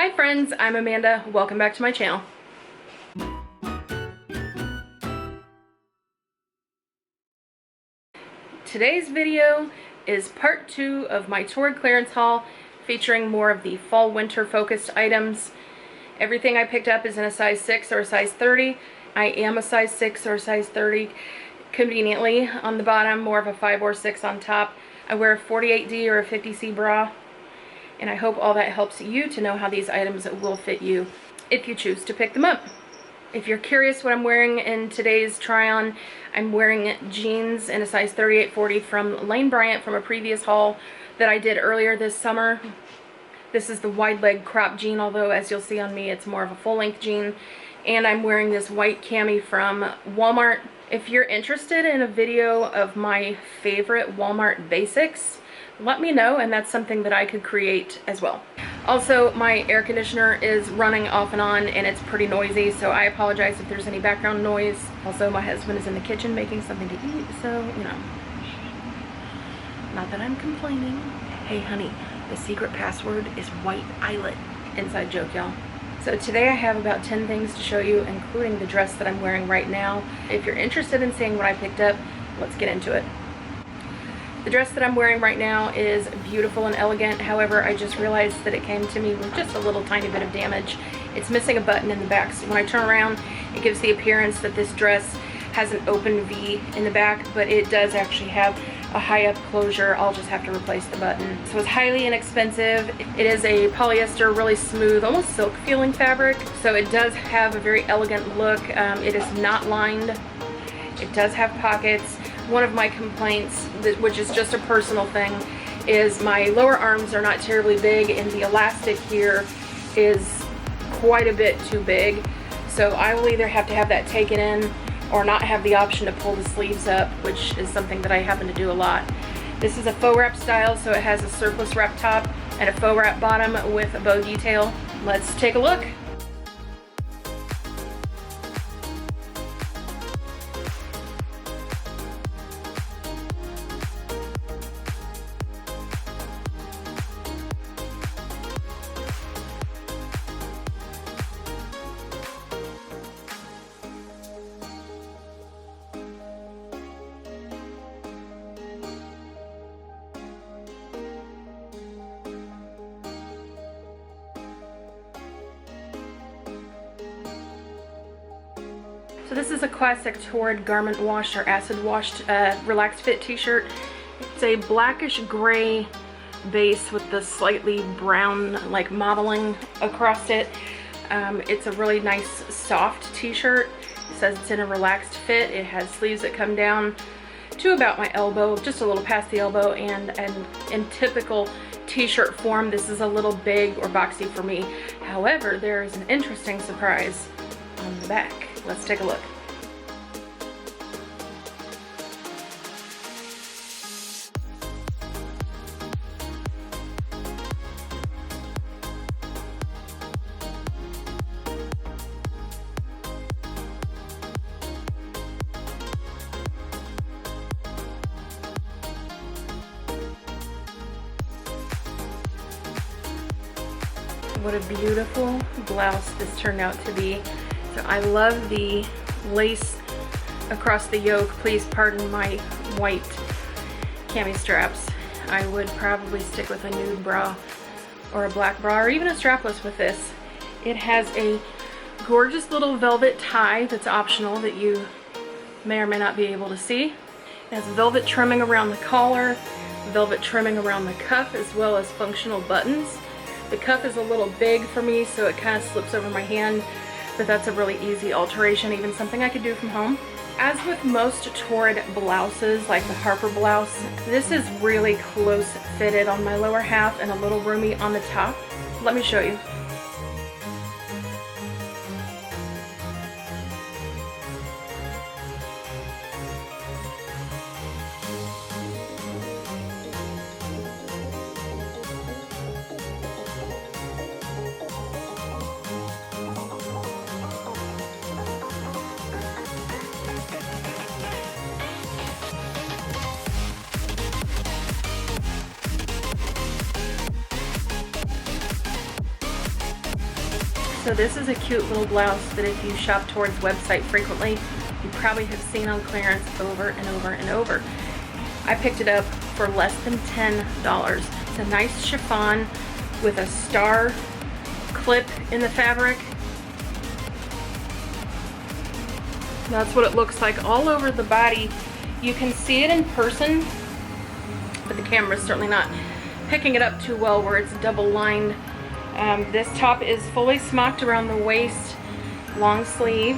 Hi friends, I'm Amanda. Welcome back to my channel. Today's video is part 2 of my Torrid clearance haul featuring more of the fall-winter focused items. Everything I picked up is in a size 6 or a size 30. I am a size 6 or a size 30 conveniently on the bottom, more of a 5 or 6 on top. I wear a 48D or a 50C bra, and I hope all that helps you to know how these items will fit you if you choose to pick them up. If you're curious what I'm wearing in today's try-on, I'm wearing jeans in a size 38-40 from Lane Bryant from a previous haul that I did earlier this summer. This is the wide leg crop jean, although as you'll see on me it's more of a full-length jean. And I'm wearing this white cami from Walmart. If you're interested in a video of my favorite Walmart basics, let me know, and that's something that I could create as well. Also, my air conditioner is running off and on and it's pretty noisy, so I apologize if there's any background noise. Also, my husband is in the kitchen making something to eat, so, you know, not that I'm complaining. Hey honey, the secret password is white eyelet. Inside joke, y'all. So today I have about 10 things to show you, including the dress that I'm wearing right now. If you're interested in seeing what I picked up, let's get into it. The dress that I'm wearing right now is beautiful and elegant. However, I just realized that it came to me with just a little tiny bit of damage. It's missing a button in the back, so when I turn around, it gives the appearance that this dress has an open V in the back, but it does actually have a high-up closure. I'll just have to replace the button. So it's highly inexpensive. It is a polyester, really smooth, almost silk feeling fabric, so it does have a very elegant look. It is not lined. It does have pockets. One of my complaints, which is just a personal thing, is my lower arms are not terribly big and the elastic here is quite a bit too big. So I will either have to have that taken in or not have the option to pull the sleeves up, which is something that I happen to do a lot. This is a faux wrap style, so it has a surplus wrap top and a faux wrap bottom with a bow detail. Let's take a look. So this is a classic Torrid garment washed or acid washed relaxed fit t-shirt. It's a blackish gray base with the slightly brown like modeling across it. It's a really nice soft t-shirt. It says it's in a relaxed fit. It has sleeves that come down to about my elbow, just a little past the elbow, and in typical t-shirt form this is a little big or boxy for me. However, there is an interesting surprise on the back. Let's take a look. What a beautiful blouse this turned out to be. So I love the lace across the yoke. Please pardon my white cami straps. I would probably stick with a nude bra or a black bra or even a strapless with this. It has a gorgeous little velvet tie that's optional that you may or may not be able to see. It has velvet trimming around the collar, velvet trimming around the cuff, as well as functional buttons. The cuff is a little big for me, so it kind of slips over my hand, but that's a really easy alteration, even something I could do from home. As with most Torrid blouses, like the Harper blouse, this is really close fitted on my lower half and a little roomy on the top. Let me show you. So this is a cute little blouse that if you shop Torrid's website frequently, you probably have seen on clearance over and over and over. I picked it up for less than $10. It's a nice chiffon with a star clip in the fabric. That's what it looks like all over the body. You can see it in person, but the camera's certainly not picking it up too well where it's double lined. This top is fully smocked around the waist, long sleeve.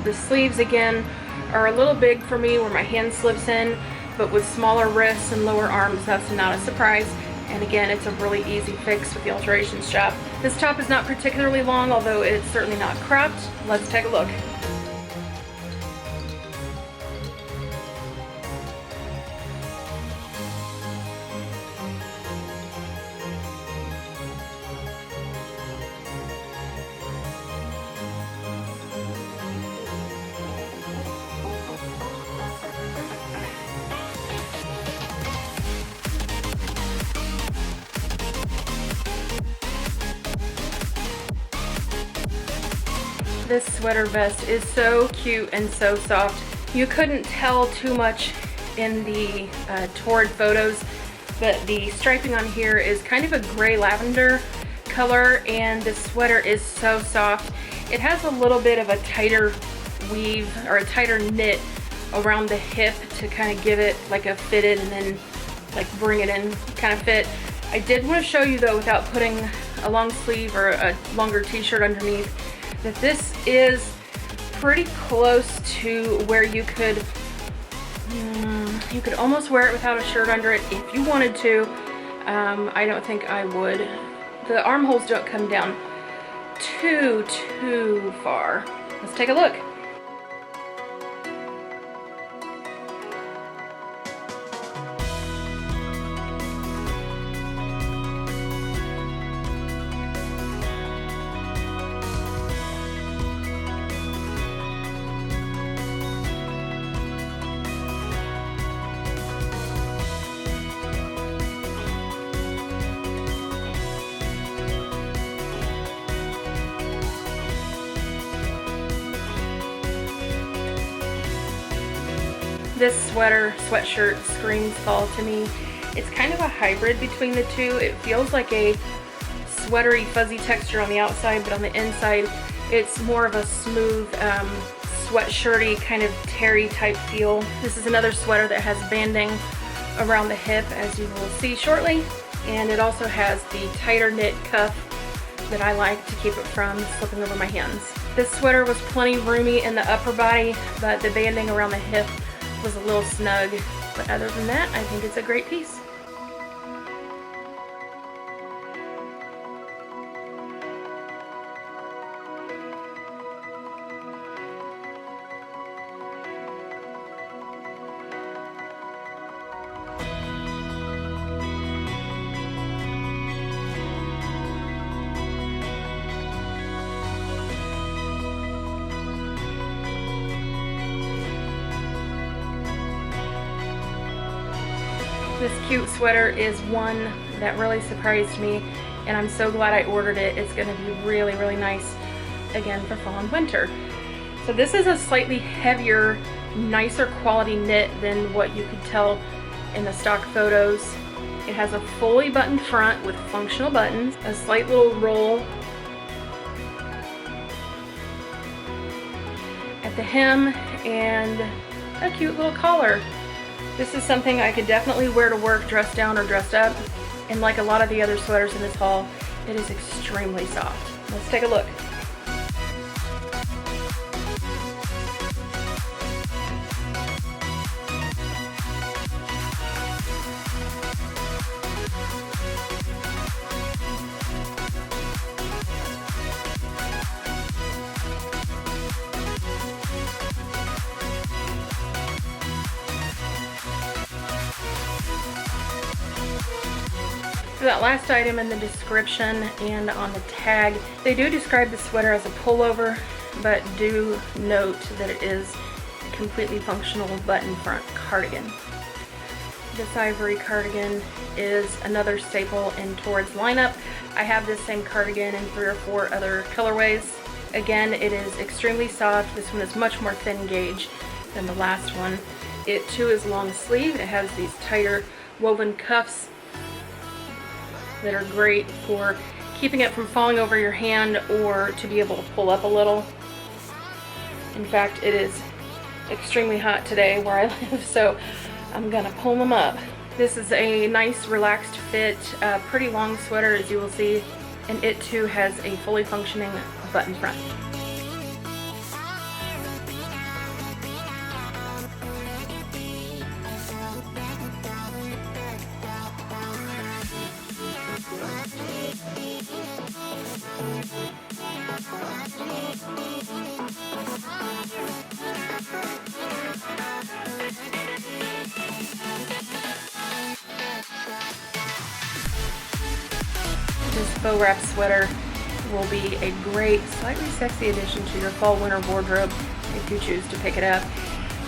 The sleeves again are a little big for me where my hand slips in, but with smaller wrists and lower arms, that's not a surprise. And again, it's a really easy fix with the alterations shop. This top is not particularly long, although it's certainly not cropped. Let's take a look. This sweater vest is so cute and so soft. You couldn't tell too much in the Torrid photos, but the striping on here is kind of a gray lavender color, and the sweater is so soft. It has a little bit of a tighter weave or a tighter knit around the hip to kind of give it like a fitted and then like bring it in kind of fit. I did want to show you though, without putting a long sleeve or a longer t-shirt underneath, that this is pretty close to where you could almost wear it without a shirt under it if you wanted to. I don't think I would. The armholes don't come down too far. Let's take a look. This sweatshirt screams fall to me. It's kind of a hybrid between the two. It feels like a sweatery, fuzzy texture on the outside, but on the inside, it's more of a smooth, sweatshirty, kind of terry type feel. This is another sweater that has banding around the hip, as you will see shortly. And it also has the tighter knit cuff that I like to keep it from slipping over my hands. This sweater was plenty roomy in the upper body, but the banding around the hip was a little snug, but other than that, I think it's a great piece. This cute sweater is one that really surprised me, and I'm so glad I ordered it. It's going to be really, really nice, again, for fall and winter. So this is a slightly heavier, nicer quality knit than what you could tell in the stock photos. It has a fully buttoned front with functional buttons, a slight little roll at the hem, and a cute little collar. This is something I could definitely wear to work dressed down or dressed up, and like a lot of the other sweaters in this haul, it is extremely soft. Let's take a look. For that last item in the description and on the tag, they do describe the sweater as a pullover, but do note that it is a completely functional button front cardigan. This ivory cardigan is another staple in Torrid's lineup. I have this same cardigan in 3 or 4 other colorways. Again, it is extremely soft. This one is much more thin gauge than the last one. It too is long sleeve. It has these tighter woven cuffs that are great for keeping it from falling over your hand or to be able to pull up a little. In fact, it is extremely hot today where I live, so I'm gonna pull them up. This is a nice relaxed fit, pretty long sweater as you will see, and it too has a fully functioning button front. This faux wrap sweater will be a great, slightly sexy addition to your fall winter wardrobe if you choose to pick it up.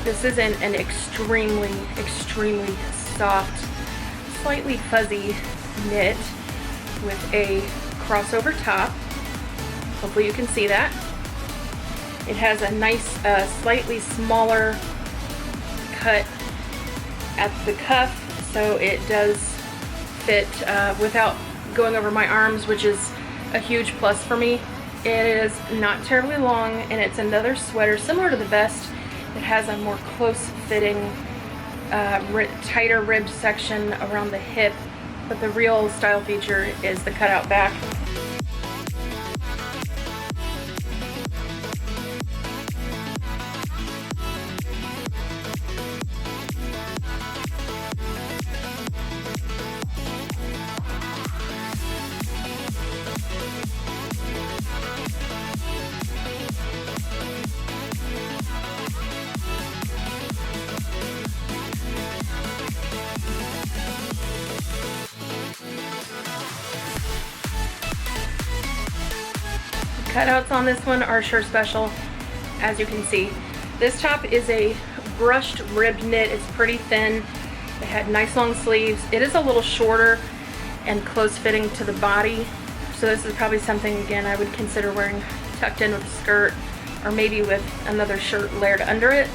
This is an extremely, extremely soft, slightly fuzzy knit with a crossover top. Hopefully you can see that. It has a nice, slightly smaller cut at the cuff, so it does fit without going over my arms, which is a huge plus for me. It is not terribly long, and it's another sweater similar to the vest. It has a more close-fitting, tighter ribbed section around the hip, but the real style feature is the cutout back. Cutouts on this one are sure special, as you can see. This top is a brushed ribbed knit. It's pretty thin. It had nice long sleeves. It is a little shorter and close fitting to the body, so this is probably something, again, I would consider wearing tucked in with a skirt or maybe with another shirt layered under it.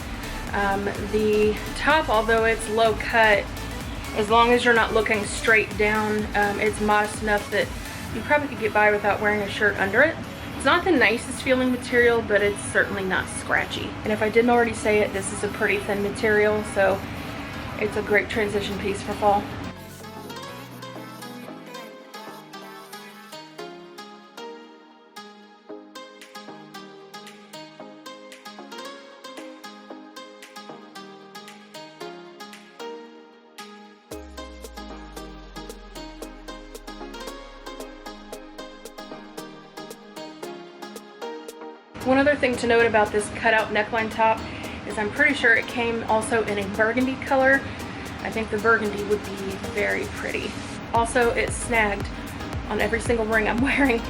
The top, although it's low cut, as long as you're not looking straight down, it's modest enough that you probably could get by without wearing a shirt under it. It's not the nicest feeling material, but it's certainly not scratchy. And if I didn't already say it, this is a pretty thin material, so it's a great transition piece for fall. One other thing to note about this cutout neckline top is I'm pretty sure it came also in a burgundy color. I think the burgundy would be very pretty. Also, it's snagged on every single ring I'm wearing.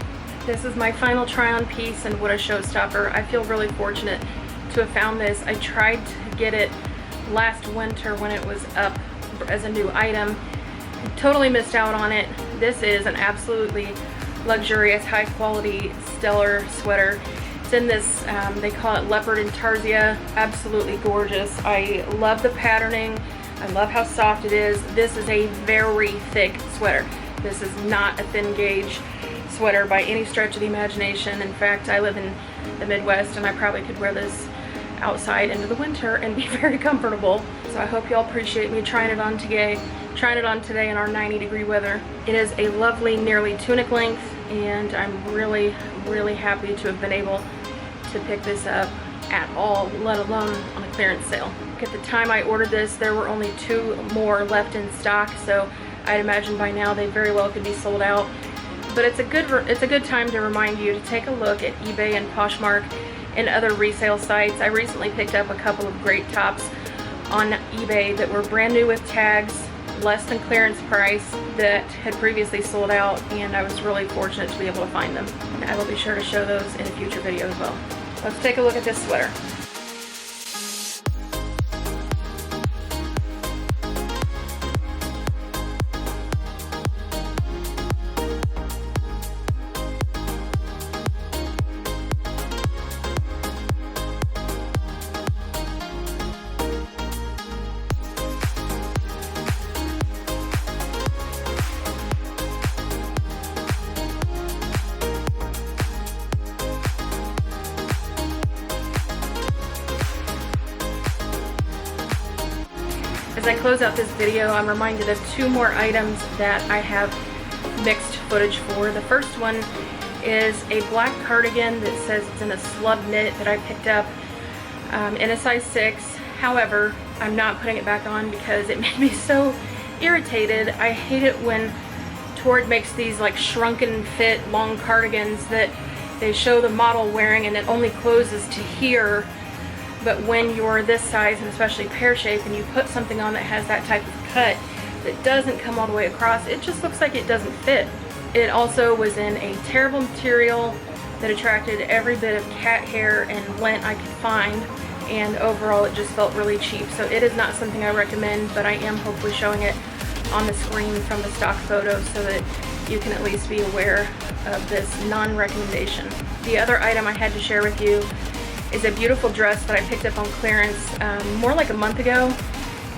This is my final try-on piece, and what a showstopper. I feel really fortunate to have found this. I tried to get it last winter when it was up as a new item. Totally missed out on it. This is an absolutely luxurious, high quality, stellar sweater. It's in this, they call it leopard intarsia. Absolutely gorgeous. I love the patterning. I love how soft it is. This is a very thick sweater. This is not a thin gauge sweater by any stretch of the imagination. In fact, I live in the Midwest and I probably could wear this outside into the winter and be very comfortable. So I hope y'all appreciate me trying it on today in our 90-degree weather. It is a lovely, nearly tunic length, and I'm really, really happy to have been able to pick this up at all, let alone on a clearance sale. At the time I ordered this, there were only 2 more left in stock, so I'd imagine by now they very well could be sold out. But it's a good time to remind you to take a look at eBay and Poshmark and other resale sites. I recently picked up a couple of great tops on eBay that were brand new with tags, less than clearance price, that had previously sold out, and I was really fortunate to be able to find them. And I will be sure to show those in a future video as well. Let's take a look at this sweater. As I close out this video, I'm reminded of two more items that I have mixed footage for. The first one is a black cardigan that says it's in a slub knit that I picked up in a size 6. However, I'm not putting it back on because it made me so irritated. I hate it when Torrid makes these like shrunken fit long cardigans that they show the model wearing and it only closes to here. But when you're this size, and especially pear shape, and you put something on that has that type of cut that doesn't come all the way across, it just looks like it doesn't fit. It also was in a terrible material that attracted every bit of cat hair and lint I could find, and overall it just felt really cheap. So it is not something I recommend, but I am hopefully showing it on the screen from the stock photos so that you can at least be aware of this non-recommendation. The other item I had to share with you is a beautiful dress that I picked up on clearance more like a month ago,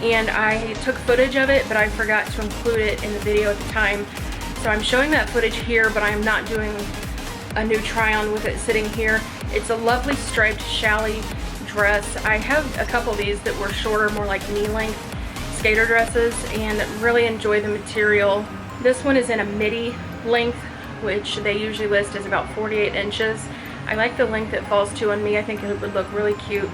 and I took footage of it, but I forgot to include it in the video at the time. So I'm showing that footage here, but I'm not doing a new try-on with it sitting here. It's a lovely striped challis dress. I have a couple of these that were shorter, more like knee-length skater dresses, and really enjoy the material. This one is in a midi length, which they usually list as about 48 inches. I like the length it falls to on me. I think it would look really cute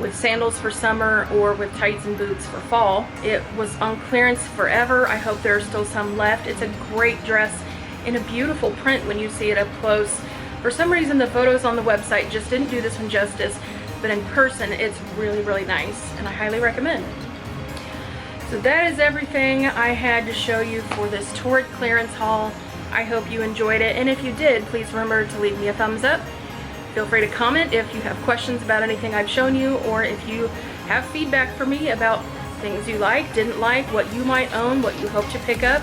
with sandals for summer or with tights and boots for fall. It was on clearance forever. I hope there are still some left. It's a great dress in a beautiful print when you see it up close. For some reason the photos on the website just didn't do this one justice, but in person it's really, really nice and I highly recommend. So that is everything I had to show you for this Torrid clearance haul. I hope you enjoyed it, and if you did, please remember to leave me a thumbs up. Feel free to comment if you have questions about anything I've shown you, or if you have feedback for me about things you liked, didn't like, what you might own, what you hope to pick up.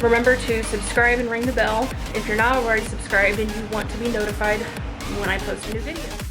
Remember to subscribe and ring the bell if you're not already subscribed and you want to be notified when I post a new video.